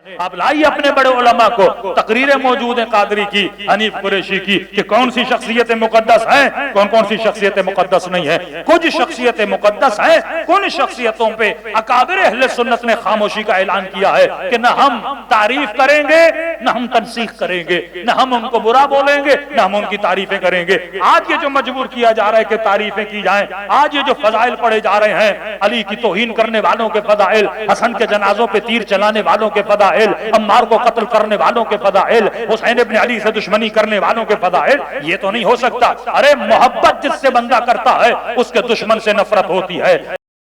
آپ لائیے اپنے بڑے علماء کو، تقریریں موجود ہیں قادری کی، حنیف قریشی کی، کہ کون سی شخصیت مقدس ہیں، کون سی شخصیت مقدس نہیں ہے۔ کچھ شخصیت مقدس ہیں، کن شخصیتوں پہ اکابر اہل سنت نے خاموشی کا اعلان کیا ہے کہ نہ ہم تعریف کریں گے، نہ ہم تنسیخ کریں گے، نہ ہم ان کو برا بولیں گے، نہ ہم ان کی تعریفیں کریں گے۔ آج یہ جو مجبور کیا جا رہا ہے کہ تعریفیں کی جائیں، آج یہ جو فضائل پڑھے جا رہے ہیں، علی کی توہین کرنے والوں کے فضائل، حسن کے جنازوں پہ تیر چلانے والوں کے فضائل، عمار کو قتل کرنے والوں کے فضائل، حسین ابن علی سے دشمنی کرنے والوں کے فضائل، یہ تو نہیں ہو سکتا۔ ارے محبت جس سے بندہ کرتا ہے اس کے دشمن سے نفرت ہوتی ہے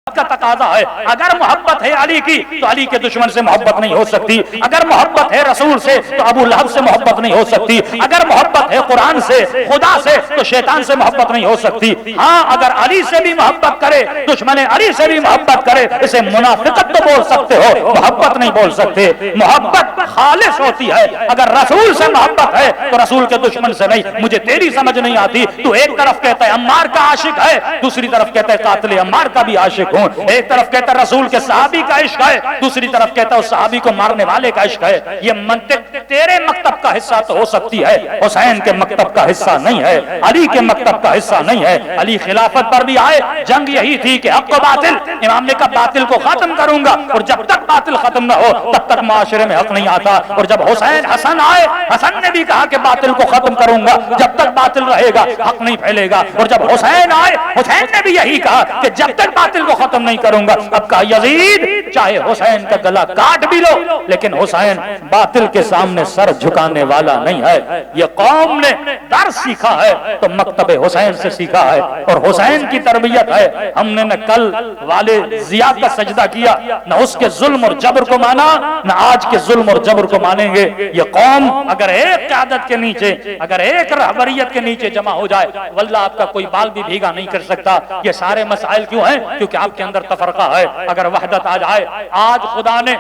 کا تقاضا ہے۔ اگر محبت ہے علی کی تو علی کے دشمن سے محبت نہیں ہو سکتی، اگر محبت ہے رسول سے تو ابو لہب سے محبت نہیں ہو سکتی، اگر محبت ہے قرآن سے، خدا سے، تو شیطان سے محبت نہیں ہو سکتی۔ ہاں اگر علی سے بھی محبت کرے، دشمن علی سے بھی محبت کرے، اسے منافقت تو بول سکتے ہو، محبت نہیں بول سکتے۔ محبت خالص ہوتی ہے۔ اگر رسول سے محبت ہے تو رسول کے دشمن سے نہیں۔ مجھے تیری سمجھ نہیں آتی، تو ایک طرف کہتا ہے عمار کا عاشق ہے، دوسری طرف کہتا ہے قاتل عمار کا بھی عاشق ہوں، ایک طرف کہتا ہے رسول کے صحابی کا عشق ہے، دوسری طرف کہتا ہے اس صحابی کو مارنے والے کا عشق ہے۔ یہ منطق تیرے مکتب کا حصہ تو ہو سکتی ہے، حسین کے مکتب کا حصہ نہیں ہے، علی کے مکتب کا حصہ نہیں ہے۔ علی خلافت پر بھی آئے، جنگ یہی تھی کہ حق و باطل، امام نے کہا باطل کو ختم کروں گا، اور جب تک باطل ختم نہ ہو تب تک معاشرے میں حق نہیں آتا۔ اور جب حسن آئے، حسن نے بھی کہا کہ باطل کو ختم کروں گا، جب تک باطل رہے گا حق نہیں پھیلے گا۔ اور جب حسین آئے، حسین نے بھی یہی کہا کہ جب تک باطل کو ختم نہیں کروں گا۔ اب کہا یزید چاہے حسین کا گلا کاٹ بھی لو، لیکن حسین باطل کے سامنے سر جھکانے والا نہیں ہے۔ یہ قوم نے درس سیکھا ہے تو مکتب حسین سے سیکھا ہے، اور حسین کی تربیت ہے۔ ہم نے نہ کل والے ضیاء کا سجدہ کیا، نہ اس کے ظلم اور جبر کو مانا، نہ آج کے ظلم اور جبر کو مانیں گے۔ یہ قوم اگر ایک قیادت کے نیچے، اگر ایک رہبریت کے نیچے جمع ہو جائے، واللہ آپ کا کوئی بال بھی بھیگا نہیں کر سکتا۔ یہ سارے مسائل کیوں ہیں؟ کیونکہ آپ کے اندر تفرقہ ہے۔ اگر وحدت آ جائے، آج خدا نے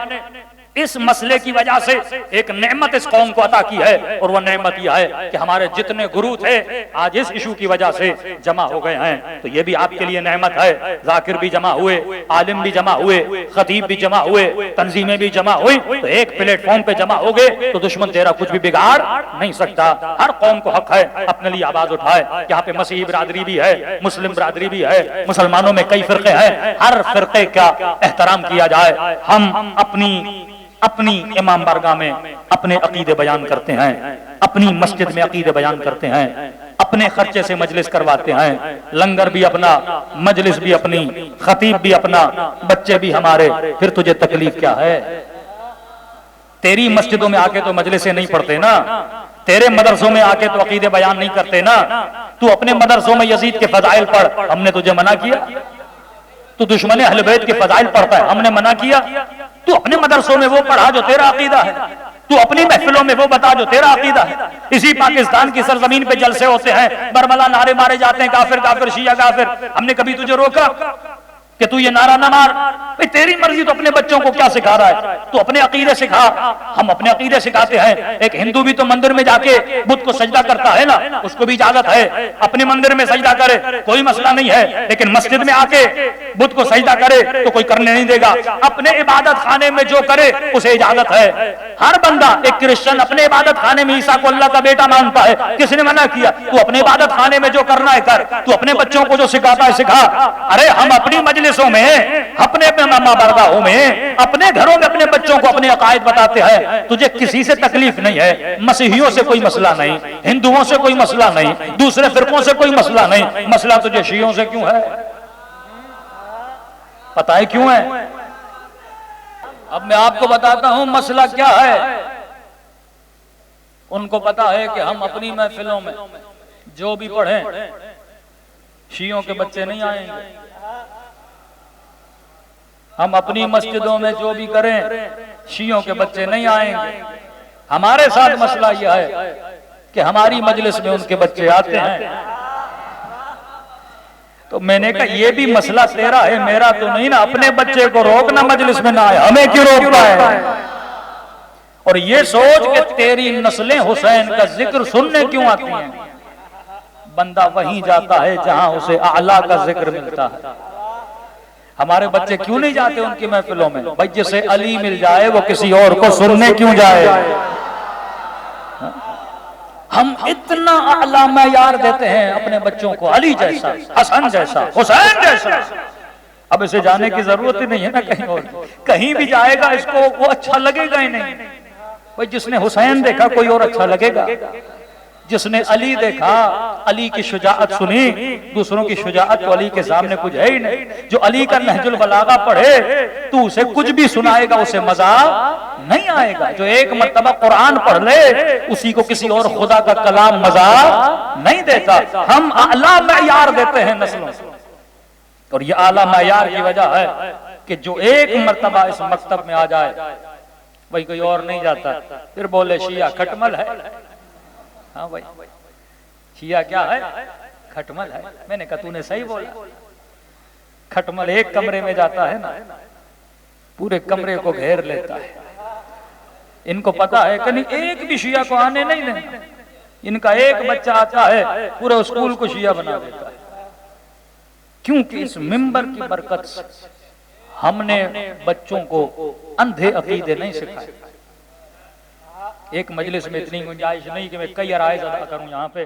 اس مسئلے کی وجہ سے ایک نعمت اس قوم کو عطا کی ہے، اور وہ نعمت یہ ہے کہ ہمارے جتنے گرو تھے آج اس ایشو کی وجہ سے جمع ہو گئے ہیں، تو یہ بھی آپ کے لیے نعمت ہے۔ ذاکر بھی جمع ہوئے، عالم بھی جمع ہوئے، خطیب بھی جمع ہوئے، تنظیمیں بھی جمع ہوئی، تو ایک پلیٹ فارم پہ جمع ہو گئے تو دشمن تیرا کچھ بھی بگاڑ نہیں سکتا۔ ہر قوم کو حق ہے اپنے لیے آواز اٹھائے۔ یہاں پہ مسیحی برادری بھی ہے، مسلم برادری بھی ہے، مسلمانوں میں کئی فرقے ہیں، ہر فرقے کا احترام کیا جائے۔ ہم اپنی امام بارگاہ میں اپنے عقیدے بیان کرتے ہیں، اپنی مسجد میں عقیدے بیان کرتے ہیں، اپنے خرچے سے مجلس کرواتے ہیں، لنگر بھی اپنا، مجلس بھی اپنی، خطیب بھی اپنا، بچے بھی ہمارے، پھر تجھے تکلیف کیا ہے؟ تیری مسجدوں میں آ کے تو مجلسیں نہیں پڑھتے نا، تیرے مدرسوں میں آ کے تو عقیدے بیان نہیں کرتے نا، تو اپنے مدرسوں میں یزید کے فضائل پڑھ، ہم نے تجھے منع کیا؟ تو دشمن اہل بیت کے فضائل پڑھتا ہے، ہم نے منع کیا؟ تو اپنے مدرسوں میں وہ پڑھا جو تیرا عقیدہ ہے، تو اپنی محفلوں میں وہ بتا جو تیرا عقیدہ ہے۔ اسی پاکستان کی سرزمین پہ جلسے ہوتے ہیں، برملا نعرے مارے جاتے ہیں، کافر کافر شیعہ کافر، ہم نے کبھی تجھے روکا کہ تو یہ نعرہ نہ مار؟ بھئی تیری مرضی، تو اپنے بچوں کو کیا سکھا رہا ہے؟ تو اپنے عقیدے سکھا، ہم اپنے عقیدے سکھاتے ہیں۔ ایک ہندو بھی تو مندر میں جا کے بت کو سجدہ کرتا ہے نا، اس کو بھی اجازت ہے اپنے مندر میں سجدہ کرے، کوئی مسئلہ نہیں ہے، لیکن مسجد میں آ کے بت کو سجدہ کرے تو کوئی کرنے نہیں دے گا۔ اپنے عبادت خانے میں جو کرے اسے اجازت ہے۔ ہر بندہ، ایک کرسچن اپنے عبادت خانے میں عیسیٰ کو اللہ کا بیٹا مانتا ہے، کس نے منع کیا؟ تو اپنے عبادت خانے میں جو کرنا ہے کر، تو اپنے بچوں کو جو سکھاتا ہے سکھا۔ ارے ہم اپنی مجلسوں میں، اپنے ماما بارگاہوں میں، اپنے گھروں میں اپنے بچوں کو اپنے عقائد بتاتے ہیں، تجھے کسی سے تکلیف نہیں ہے۔ مسیحیوں سے کوئی مسئلہ نہیں، ہندوؤں سے کوئی مسئلہ نہیں، دوسرے فرقوں سے کوئی مسئلہ نہیں، مسئلہ تجھے شیعوں سے کیوں ہے؟ پتہ ہے کیوں ہے؟ اب میں آپ کو بتاتا ہوں مسئلہ کیا ہے۔ ان کو پتا ہے کہ ہم اپنی محفلوں میں جو بھی پڑھیں شیعوں کے بچے نہیں آئیں گے، ہم اپنی مسجدوں میں جو بھی کریں شیعوں کے بچے نہیں آئیں گے۔ ہمارے ساتھ مسئلہ یہ ہے کہ ہماری مجلس میں ان کے بچے آتے ہیں۔ تو میں نے کہا یہ بھی مسئلہ تیرا ہے، میرا تو نہیں نا، اپنے بچے کو روکنا مجلس میں نہ آئے، ہمیں کیوں روکتا ہے؟ اور یہ سوچ کہ تیری نسلیں حسین کا ذکر سننے کیوں آتی ہیں۔ بندہ وہیں جاتا ہے جہاں اسے اعلیٰ کا ذکر ملتا ہے۔ ہمارے بچے کیوں نہیں جاتے ان کی محفلوں میں؟ بھائی جسے علی مل جائے وہ کسی اور کو سننے کیوں جائے؟ ہم اتنا اعلیٰ معیار دیتے ہیں اپنے بچوں کو، علی جیسا، حسن جیسا، حسین جیسا۔ اب اسے جانے کی ضرورت ہی نہیں ہے نا کہیں اور، کہیں بھی جائے گا اس کو وہ اچھا لگے گا ہی نہیں۔ بھائی جس نے حسین دیکھا کوئی اور اچھا لگے گا؟ جس نے علی دیکھا، علی کی شجاعت سنی، دوسروں کی شجاعت تو علی کے سامنے کچھ ہے ہی نہیں۔ جو علی کا نہج البلاغہ پڑھے تو اسے کچھ بھی سنائے گا اسے مزہ نہیں آئے گا۔ جو ایک مرتبہ قرآن پڑھ لے اسی کو کسی اور خدا کا کلام مزہ نہیں دیتا۔ ہم اعلیٰ معیار دیتے ہیں نسلوں کو، اور یہ اعلیٰ معیار کی وجہ ہے کہ جو ایک مرتبہ اس مکتب میں آ جائے وہی کوئی اور نہیں جاتا، پھر بولے شیعہ کھٹمل ہے۔ ہاں بھائی شیعہ کیا ہے؟ کھٹمل ہے۔ میں نے کہا تو نے صحیح بولا، کھٹمل ایک کمرے میں جاتا ہے نا پورے کمرے کو گھیر لیتا ہے۔ ان کو پتا ہے کہ نہیں ایک بھی شیعہ کو آنے نہیں دیں، ان کا ایک بچہ آتا ہے پورے اسکول کو شیعہ بنا دیتا ہے، کیونکہ اس منبر کی برکت سے ہم نے بچوں کو اندھے عقیدے نہیں سکھائے۔ ایک مجلس میں اتنی گنجائش نہیں کہ میں کئی عرائض ادا کروں یہاں پہ۔